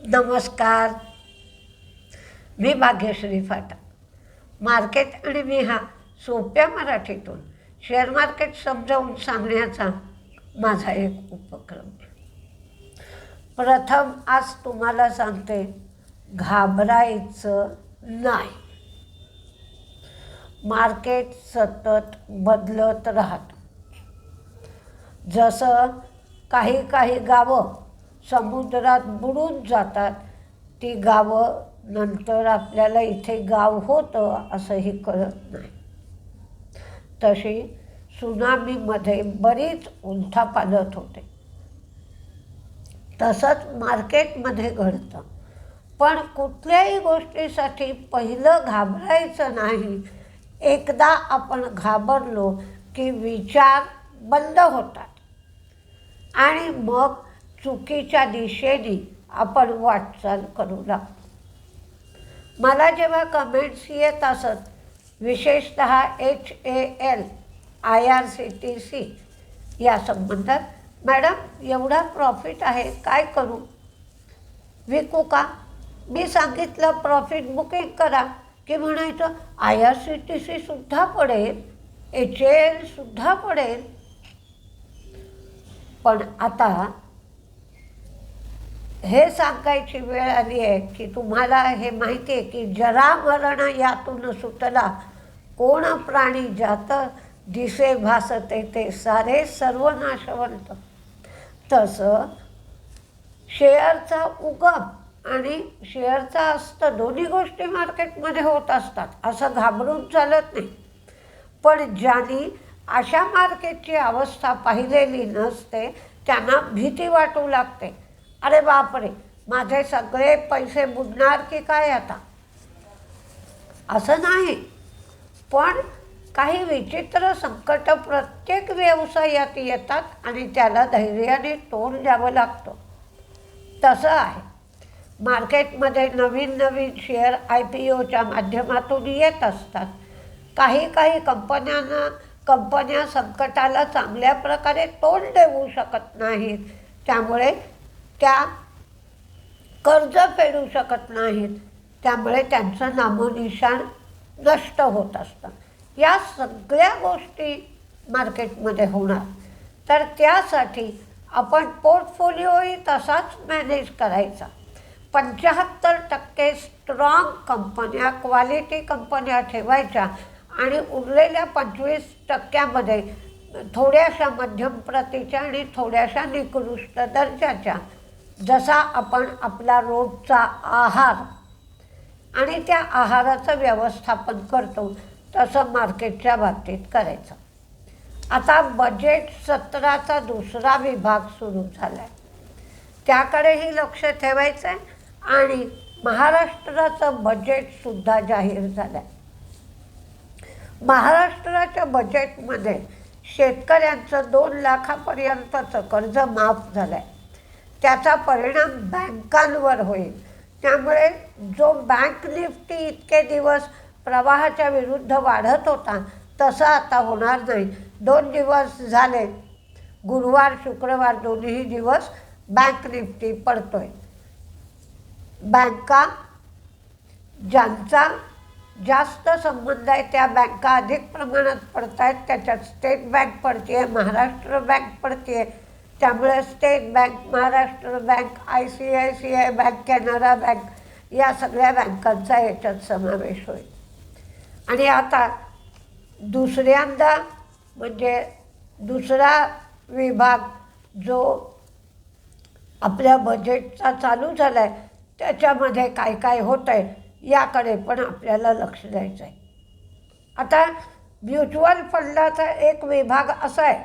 नमस्कार. मी भाग्यश्री फाटा. मार्केट आणि मी हा सोप्या मराठीतून शेअर मार्केट समजावून सांगण्याचा माझा एक उपक्रम आहे. प्रथम आज तुम्हाला सांगते, घाबरायचं नाही. मार्केट सतत बदलत राहतं. जसं काही गावं समुद्रात बुडून जातात, ती गावं नंतर आपल्याला इथे गाव होतं असंही कळत नाही. तशी सुनामीमध्ये बरीच उलथापालथ होते. तसंच मार्केटमध्ये घडतं. पण कुठल्याही गोष्टीसाठी पहिलं घाबरायचं नाही. एकदा आपण घाबरलो की विचार बंद होतात आणि मग चुकीच्या दिशेने आपण वाटचाल करू लागतो. मला जेव्हा कमेंट्स येत असत, विशेषतः HAL IRCTC या संबंधात, मॅडम एवढा प्रॉफिट आहे, काय करू, विकू का? मी सांगितलं प्रॉफिट बुकिंग करा की म्हणायचं IRCTC सुद्धा पडेल, HAL सुद्धा पडेल. पण आता हे सांगायची वेळ आली आहे की तुम्हाला हे माहिती आहे की जरा मरण यातून सुटला, कोण प्राणी जात दिसे भासते ते सारे सर्वनाशवंत. तसं शेअरचा उगम आणि शेअरचा अस्त दोन्ही गोष्टी मार्केटमध्ये होत असतात, असं घाबरून चालत नाही. पण ज्यांनी अशा मार्केटची अवस्था पाहिलेली नसते त्यांना भीती वाटू लागते. अरे बापरे, माझे सगळे पैसे बुडणार की काय आता? असं नाही, पण काही विचित्र संकट प्रत्येक व्यवसायात येतात आणि त्याला धैर्याने तोंड द्यावं लागतं. तसं आहे मार्केटमध्ये. नवीन शेअर IPOच्या माध्यमातून येत असतात. काही कंपन्या संकटाला चांगल्या प्रकारे तोंड देऊ शकत नाहीत, त्यामुळे त्या कर्ज फेडू शकत नाहीत, त्यामुळे त्यांचं नामोनिशाण नष्ट होत असतं. या सगळ्या गोष्टी मार्केटमध्ये होणार. तर त्यासाठी आपण पोर्टफोलिओही तसाच मॅनेज करायचा. 75% स्ट्रॉंग कंपन्या, क्वालिटी कंपन्या ठेवायच्या आणि उरलेल्या 25%मध्ये थोड्याशा मध्यम प्रतीच्या आणि थोड्याशा निकृष्ट दर्जाच्या, जसा आपण आपला रोजचा आहार आणि त्या आहाराचं व्यवस्थापन करतो तसं मार्केटच्या बाबतीत करायचं. आता बजेट सत्राचा दुसरा विभाग सुरू झाला आहे, त्याकडेही लक्ष ठेवायचं आहे. आणि महाराष्ट्राचं बजेटसुद्धा जाहीर झालं आहे. महाराष्ट्राच्या बजेटमध्ये शेतकऱ्यांचं 2 लाखापर्यंतचं कर्ज माफ झालं आहे. त्याचा परिणाम बँकांवर होईल. त्यामुळे जो बँक निफ्टी इतके दिवस प्रवाहाच्या विरुद्ध वाढत होता तसं आता होणार नाही. 2 दिवस झाले, गुरुवार शुक्रवार दोन्ही दिवस बँक निफ्टी पडतोय. बँका ज्यांचा जास्त संबंध आहे त्या बँका अधिक प्रमाणात पडत आहेत. त्याच्यात स्टेट बँक पडते आहे, महाराष्ट्र बँक पडते आहे. त्यामुळे state bank, Maharashtra bank, ICICI bank, Canara bank या सगळ्या बँकांचा याच्यात समावेश होईल. आणि आता दुसऱ्यांदा म्हणजे दुसरा विभाग जो आपल्या बजेटचा चालू झाला आहे त्याच्यामध्ये काय होतं आहे याकडे पण आपल्याला लक्ष द्यायचं आहे. आता म्युच्युअल फंडाचा एक विभाग असा आहे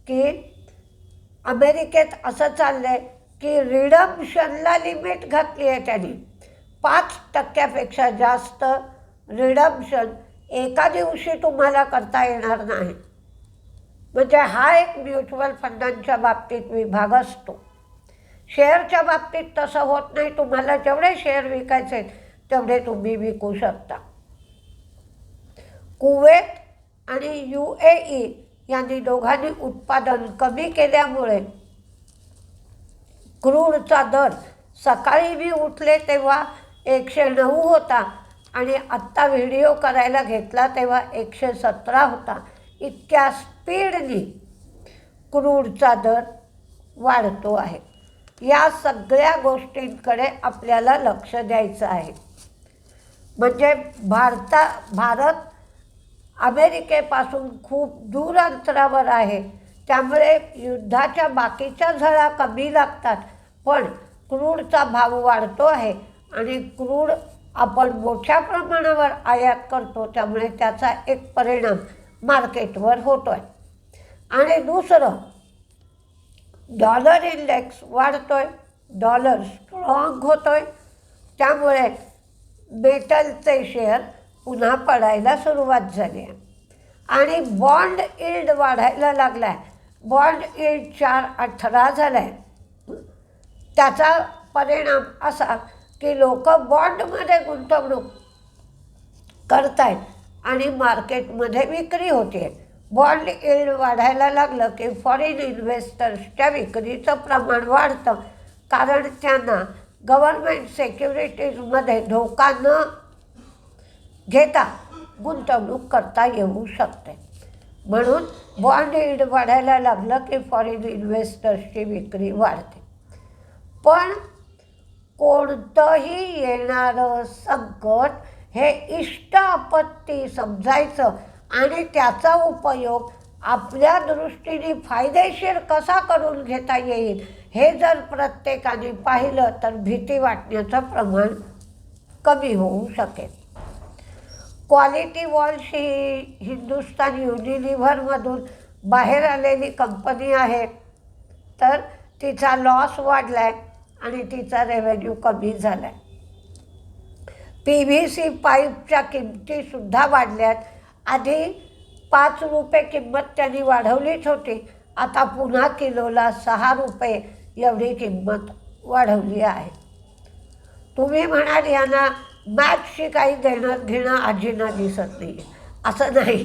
की अमेरिकेत असं चाललं आहे की रिडम्पशनला लिमिट घातली आहे त्यांनी. 5% जास्त रिडम्पशन एका दिवशी तुम्हाला करता येणार नाही. म्हणजे हा एक म्युच्युअल फंडांच्या बाबतीत विभाग असतो. शेअरच्या बाबतीत तसं होत नाही. तुम्हाला जेवढे शेअर विकायचे तेवढे तुम्ही विकू शकता. कुवेत आणि UAE यांनी दोघांनी उत्पादन कमी केल्यामुळे क्रूडचा दर सकाळी मी उठले तेव्हा 109 होता आणि आत्ता व्हिडिओ करायला घेतला तेव्हा 117 होता. इतक्या स्पीडनी क्रूडचा दर वाढतो आहे. या सगळ्या गोष्टींकडे आपल्याला लक्ष द्यायचं आहे. म्हणजे भारत अमेरिकेपासून खूप दूर अंतरावर आहे, त्यामुळे युद्धाच्या बाकीच्या झळा कमी लागतात, पण क्रूडचा भाव वाढतो आहे आणि क्रूड आपण मोठ्या प्रमाणावर आयात करतो, त्यामुळे त्याचा एक परिणाम मार्केटवर होतो आहे. आणि दुसरं, डॉलर इंडेक्स वाढतो आहे, डॉलर स्ट्रॉंग होतो आहे, त्यामुळे मेटलचे शेअर पुन्हा पडायला सुरुवात झाली आहे. आणि बॉन्ड यील्ड वाढायला लागला आहे. बॉन्ड यील्ड 4.18 झाला आहे. त्याचा परिणाम असा की लोक बॉन्डमध्ये गुंतवणूक करत आहेत आणि मार्केटमध्ये विक्री होते. बॉन्ड यील्ड वाढायला लागलं की फॉरेन इन्व्हेस्टर्सच्या विक्रीचं प्रमाण वाढतं, कारण त्यांना गव्हर्नमेंट सिक्युरिटीजमध्ये धोका न घेता गुंतवणूक करता येऊ शकते. म्हणून बॉन्ड यील्ड वाढायला लागलं की फॉरेन इन्व्हेस्टर्सची विक्री वाढते. पण कोणतंही येणारं संकट हे इष्ट आपत्ती समजायचं आणि त्याचा उपयोग आपल्या दृष्टीने फायदेशीर कसा करून घेता येईल हे जर प्रत्येकाने पाहिलं तर भीती वाटण्याचं प्रमाण कमी होऊ शकेल. क्वालिटी वॉल्स ही हिंदुस्तान युनिलिव्हरमधून बाहेर आलेली कंपनी आहे, तर तिचा लॉस वाढला आहे आणि तिचा रेव्हेन्यू कमी झाला आहे. PVC पाईपच्या किमतीसुद्धा वाढल्यात. आधी 5 रुपये किंमत त्यांनी वाढवलीच होती, आता पुन्हा किलोला 6 रुपये एवढी किंमत वाढवली आहे. तुम्ही म्हणाल यांना मॅचशी काही देणं घेणं आजींना दिसत नाही. असं नाही.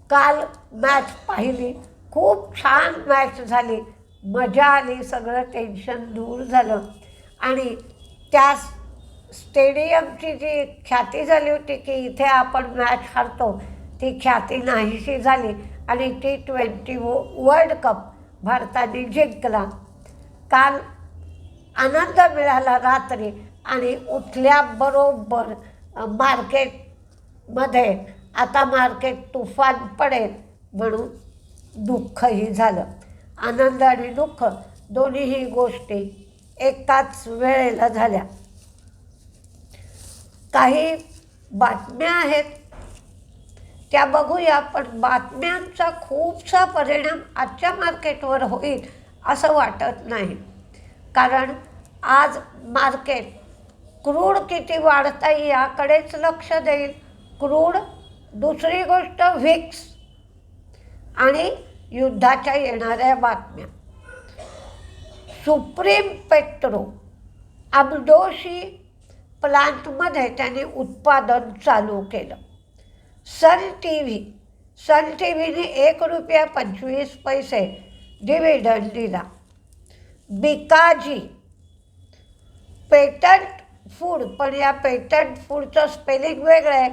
काल मॅच पाहिली, खूप छान मॅच झाली, मजा आली, सगळं टेन्शन दूर झालं. आणि त्या स्टेडियमची जी ख्याती झाली होती की इथे आपण मॅच हारतो, ती ख्याती नाहीशी झाली आणि T20 वर्ल्ड कप भारताने जिंकला. काल आनंद मिळाला रात्री आणि उठल्याबरोबर मार्केटमध्ये आता मार्केट तुफान पडेल म्हणून दुःखही झालं. आनंद आणि दुःख दोन्हीही गोष्टी एकाच वेळेला झाल्या. काही बातम्या आहेत त्या बघूया, पण बातम्यांचा खूपसा परिणाम आजच्या मार्केटवर होईल असं वाटत नाही. कारण आज मार्केट क्रूड किती वाढता याकडेच लक्ष देईल. क्रूड, दुसरी गोष्ट व्हिक्स आणि युद्धाच्या येणाऱ्या बातम्या. सुप्रीम पेट्रो अबडोशी प्लांटमध्ये त्यांनी उत्पादन चालू केलं. सन टीव्हीने 1 रुपया 25 पैसे डिव्हिडंड दिला. बिकाजी पेटंट फूड, पण या पेटंट फूडचं स्पेलिंग वेगळं आहे,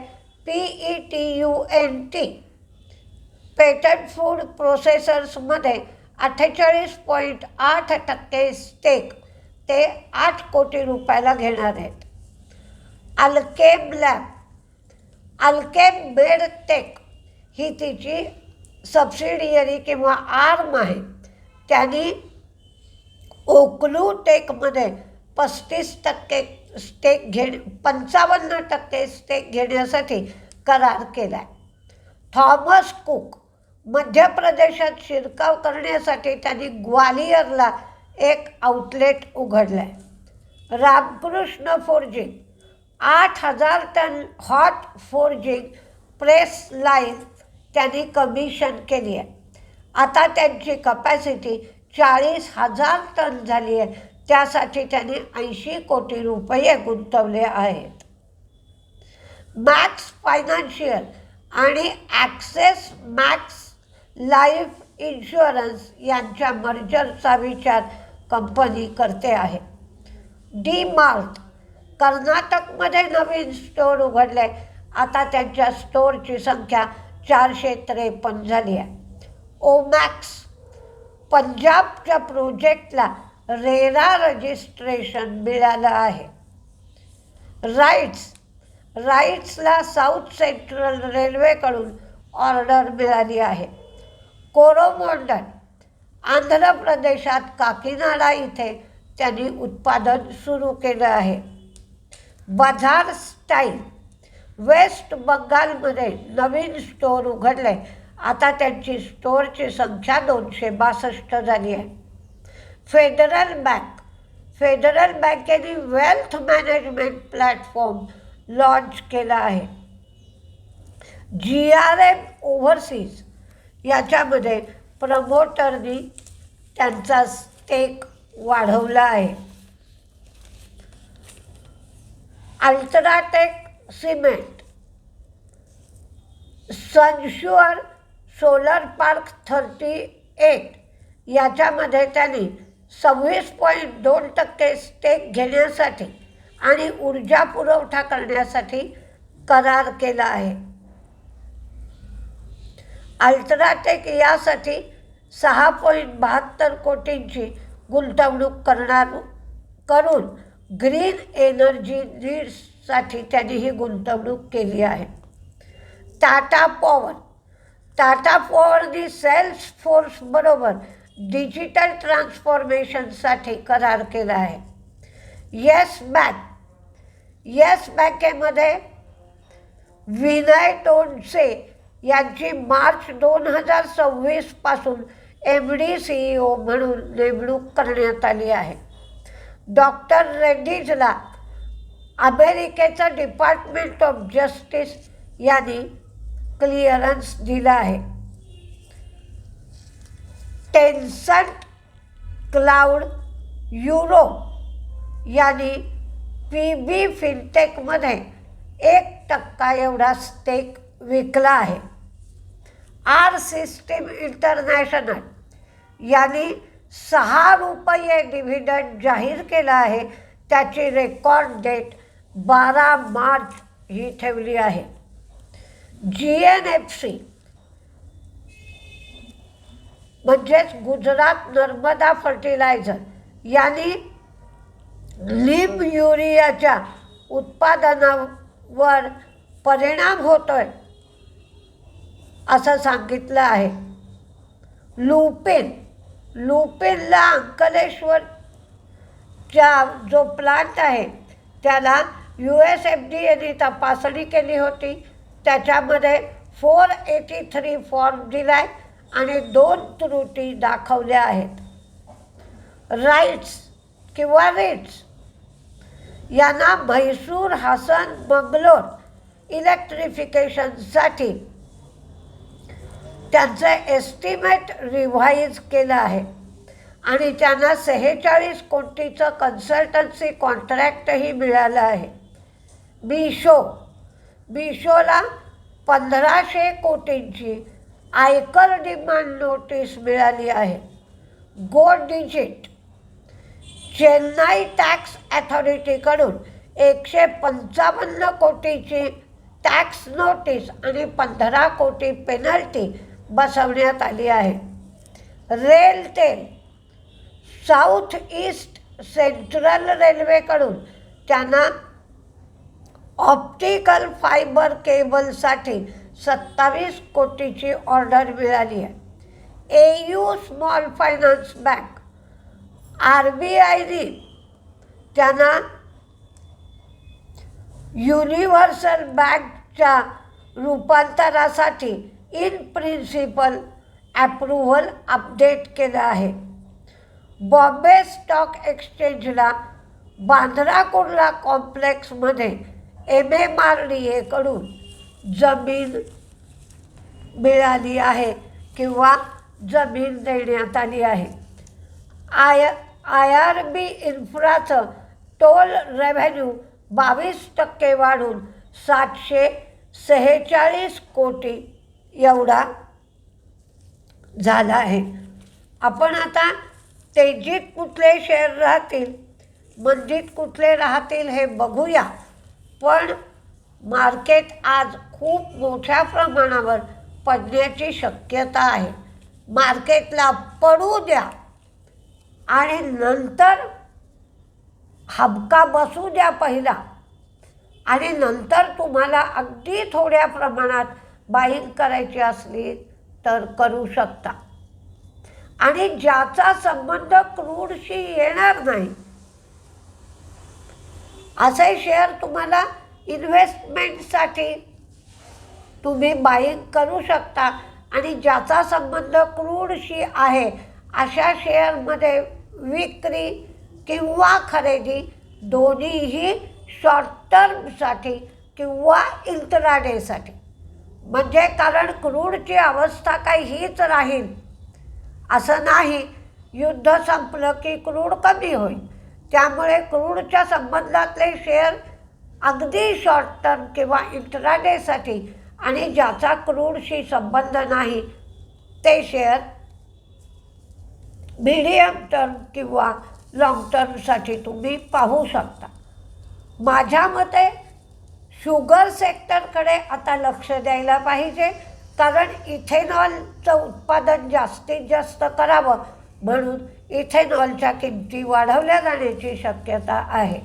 PETUNT. पेटंट फूड प्रोसेसर्समध्ये 48.8% स्टेक ते 8 कोटी रुपयाला घेणार आहेत. अल्केम मेडटेक ही तिची सबसिडियरी किंवा आर्म आहे. त्यांनी ओक्लूटेकमध्ये 55% स्टेक घेण्यासाठी करार केला आहे. थॉमस कुक मध्य प्रदेशात शिरकाव करण्यासाठी त्यांनी ग्वालियरला एक आउटलेट उघडलं आहे. Ramkrishna forging 8,000 ton hot forging press line त्यांनी कमिशन केली आहे. आता त्यांची कपॅसिटी 40,000 टन झाली आहे. त्यासाठी त्यांनी 80 कोटी रुपये गुंतवले आहेत. मॅक्स फायनान्शियल आणि ॲक्सेस मॅक्स लाईफ इन्शुरन्स यांच्या मर्जरचा विचार कंपनी करते आहे. डी मार्ट कर्नाटकमध्ये नवीन स्टोअर उघडले. आता त्यांच्या स्टोअरची संख्या 453 झाली आहे. ओमॅक्स पंजाबच्या प्रोजेक्टला रेरा रजिस्ट्रेशन मिळालं आहे. राईट्सला साऊथ सेंट्रल रेल्वेकडून ऑर्डर मिळाली आहे. कोरोमंडल आंध्र प्रदेशात काकीनाडा इथे त्यांनी उत्पादन सुरू केलं आहे. बाजार स्टाईल वेस्ट बंगालमध्ये नवीन स्टोअर उघडले. आता त्यांची स्टोअरची संख्या 262 झाली आहे. फेडरल बँकेने वेल्थ मॅनेजमेंट प्लॅटफॉर्म लॉन्च केला आहे. GRM ओव्हरसीज याच्यामध्ये प्रमोटरनी त्यांचा स्टेक वाढवला आहे. अल्ट्राटेक सिमेंट सनशुअर सोलर पार्क 38 याच्यामध्ये त्यांनी 26.2% स्टेक घेण्यासाठी आणि ऊर्जा पुरवठा करण्यासाठी करार केला आहे. अल्ट्राटेक यासाठी 6.72 कोटींची गुंतवणूक करून ग्रीन एनर्जी नीड्ससाठी त्यांनी ही गुंतवणूक केली आहे. टाटा पॉवरनी सेल्सफोर्सबरोबर डिजिटल ट्रान्सफॉर्मेशनसाठी करार केला आहे. येस बँकेमध्ये विनय टोनसे यांची मार्च 2026 पासून MD CEO म्हणून नेमणूक करण्यात आली आहे. डॉक्टर रेड्डीजला अमेरिकेचं डिपार्टमेंट ऑफ जस्टिस यांनी क्लिअरन्स दिला आहे. टेन्संट क्लाउड युरोप यांनी PB फिनटेकमध्ये 1% एवढा स्टेक विकला आहे. आर सिस्टीम इंटरनॅशनल यांनी ₹6 डिव्हिडंड जाहीर केला आहे. त्याची रेकॉर्ड डेट 12 मार्च ही ठेवली आहे. GNFC म्हणजेच गुजरात नर्मदा फर्टिलायझर यांनी लिंब युरियाच्या उत्पादनावर परिणाम होतोय असं सांगितलं आहे. लुपिनला अंकलेश्वरच्या जो प्लांट आहे त्याला USFDAने तपासणी केली होती. त्याच्यामध्ये 483 फॉर्म दिलाय आणि 2 त्रुटी दाखवल्या आहेत. रिट्स यांना म्हैसूर हासन मंगलोर इलेक्ट्रिफिकेशनसाठी त्यांचं एस्टिमेट रिव्हाईज केलं आहे आणि त्यांना 46 कोटीचं कन्सल्टन्सी कॉन्ट्रॅक्टही मिळालं आहे. बिशोला 1500 कोटींची आयकर डिमांड नोटीस मिळाली आहे. गो डिजिट चेन्नई टॅक्स अथॉरिटीकडून 155 कोटीची टॅक्स नोटीस आणि 15 कोटी पेनल्टी बसवण्यात आली आहे. रेलटेल साऊथ ईस्ट सेंट्रल रेल्वेकडून त्यांना ऑप्टिकल फायबर केबलसाठी 27 कोटीची ऑर्डर मिळाली आहे. AU स्मॉल फायनान्स बँक RBIने त्यांना युनिव्हर्सल बँकच्या रूपांतरासाठी इन प्रिन्सिपल ॲप्रुव्हल अपडेट केलं आहे. बॉम्बे स्टॉक एक्सचेंजला बांद्रा कुर्ला कॉम्प्लेक्समध्ये MMRDAकडून जमीन मिळाली आहे किंवा जमीन देण्यात आली आहे. IRB इन्फ्राचं टोल रेव्हेन्यू 22% वाढून 746 कोटी एवढा झाला आहे. आपण आता तेजीत कुठले शेअर राहतील मंदीत कुठले राहतील हे बघूया, पण मार्केट आज खूप मोठ्या प्रमाणावर पडण्याची शक्यता आहे. मार्केटला पडू द्या आणि नंतर हबका बसू द्या पहिला, आणि नंतर तुम्हाला अगदी थोड्या प्रमाणात बाईंग करायची असली तर करू शकता. आणि ज्याचा संबंध क्रूडशी येणार नाही असे शेअर तुम्हाला इन्व्हेस्टमेंटसाठी तुम्ही बाईंग करू शकता. आणि ज्याचा संबंध क्रूडशी आहे अशा शेअरमध्ये विक्री किंवा खरेदी दोन्हीही शॉर्ट टर्मसाठी किंवा इंट्राडेसाठी. म्हणजे कारण क्रूडची अवस्था काही हीच राहील असं नाही. युद्ध संपलं की क्रूड कमी होईल. त्यामुळे क्रूडच्या संबंधातले शेअर अगदी शॉर्ट टर्म किंवा इंट्राडेसाठी, आणि ज्याचा क्रूडशी संबंध नाही ते शेअर मीडियम टर्म किंवा लाँग टर्मसाठी तुम्ही पाहू शकता. माझ्या मते शुगर सेक्टरकडे आता लक्ष द्यायला पाहिजे, कारण इथेनॉलचं उत्पादन जास्तीत जास्त करावं म्हणून इथेनॉलच्या किमती वाढवल्या जाण्याची शक्यता आहे.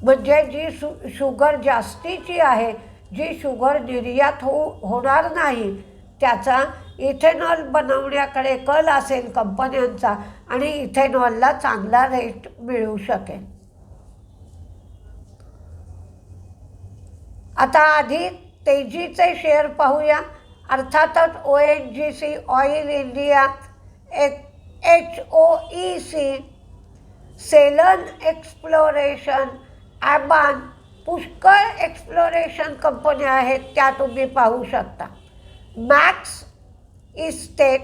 म्हणजे जी शुगर जास्तीची आहे, जी शुगर निर्यात होणार नाही, त्याचा इथेनॉल बनवण्याकडे कल असेल कंपन्यांचा, आणि इथेनॉलला चांगला रेट मिळू शकेल. आता आधी तेजीचे शेअर पाहूया. अर्थातच ONGC, oil India, HOEC, Selan exploration, Aban, पुष्कळ एक्सप्लोरेशन कंपन्या आहेत त्या तुम्ही पाहू शकता. मॅक्स इस्टेट,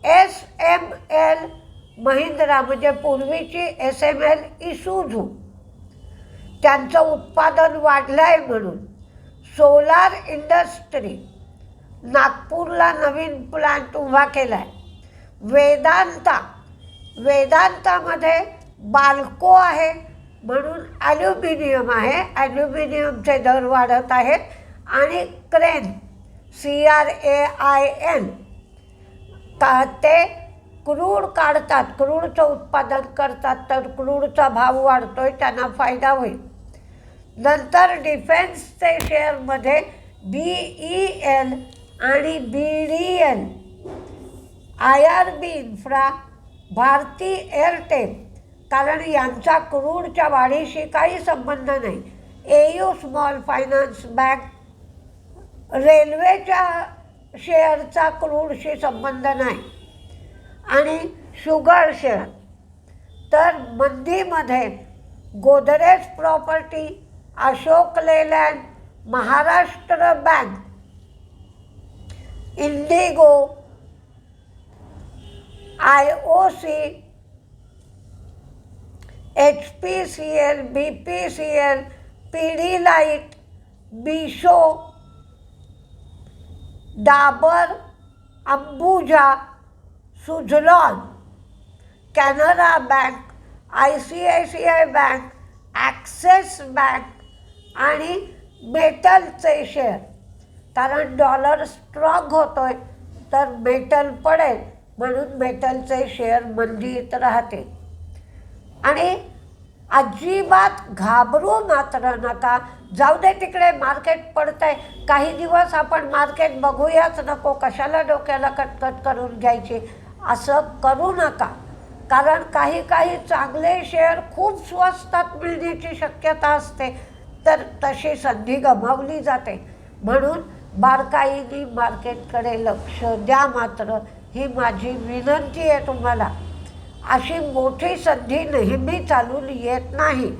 SML महिंद्रा म्हणजे पूर्वीची SML इसूझू, त्यांचं उत्पादन वाढलं आहे म्हणून. सोलार इंडस्ट्री, नागपूरला नवीन प्लांट उभा केला आहे. वेदांतामध्ये बाल्को आहे म्हणून ॲल्युमिनियम आहे, ॲल्युमिनियमचे दर वाढत आहेत. आणि क्रेन, CRAIN, ते क्रूड काढतात, क्रूडचं उत्पादन करतात, तर क्रूडचा भाव वाढतोय, त्यांना फायदा होईल. नंतर डिफेन्सचे शेअरमध्ये BEL आणि BDL, IRB infra, Bharti Airtel, कारण यांचा क्रूडच्या वाढीशी काही संबंध नाही. AU स्मॉल फायनान्स बँक, रेल्वेच्या शेअरचा क्रूडशी संबंध नाही. आणि शुगर शेअर तर मंदीमध्ये Godrej property, Ashok Leyland, Maharashtra bank, IndiGo, IOC, HPCL, BPCL, Pidilite, बिशो, Dabur, Ambuja, Suzlon, Canara bank, ICICI bank, Axis bank आणि मेटलचे शेअर. कारण डॉलर स्ट्रॉंग होतोय तर मेटल पडेल म्हणून मेटलचे शेअर मंदीत राहते. आणि अजिबात घाबरू मात्र नका. जाऊ दे तिकडे, मार्केट पडतंय, काही दिवस आपण मार्केट बघूयाच नको, कशाला डोक्याला कटकट करून घ्यायची, असं करू नका. कारण काही चांगले शेअर खूप स्वस्तात मिळण्याची शक्यता असते, तर तशी संधी गमावली जाते. म्हणून बारकाईने मार्केटकडे लक्ष द्या मात्र, ही माझी विनंती आहे तुम्हाला. अशी मोठी संधी नेहमी चालून येत नाही,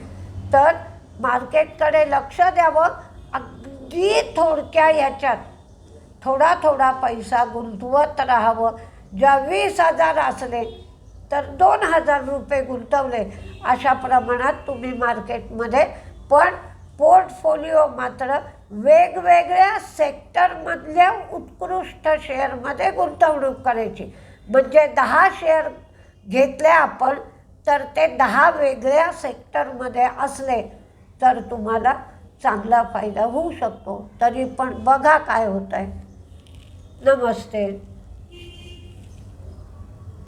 तर मार्केटकडे लक्ष द्यावं. अगदी थोडक्या याच्यात थोडा पैसा गुंतवत राहावं. ज्या 20,000 असले तर 2,000 रुपये गुंतवले, अशा प्रमाणात तुम्ही मार्केटमध्ये, पण पोर्टफोलिओ मात्र वेगवेगळ्या सेक्टरमधल्या उत्कृष्ट शेअरमध्ये गुंतवणूक करायची. म्हणजे 10 शेअर घेतले आपण तर ते 10 वेगळ्या सेक्टरमध्ये असले तर तुम्हाला चांगला फायदा होऊ शकतो. तरी पण बघा काय होतं आहे. नमस्ते.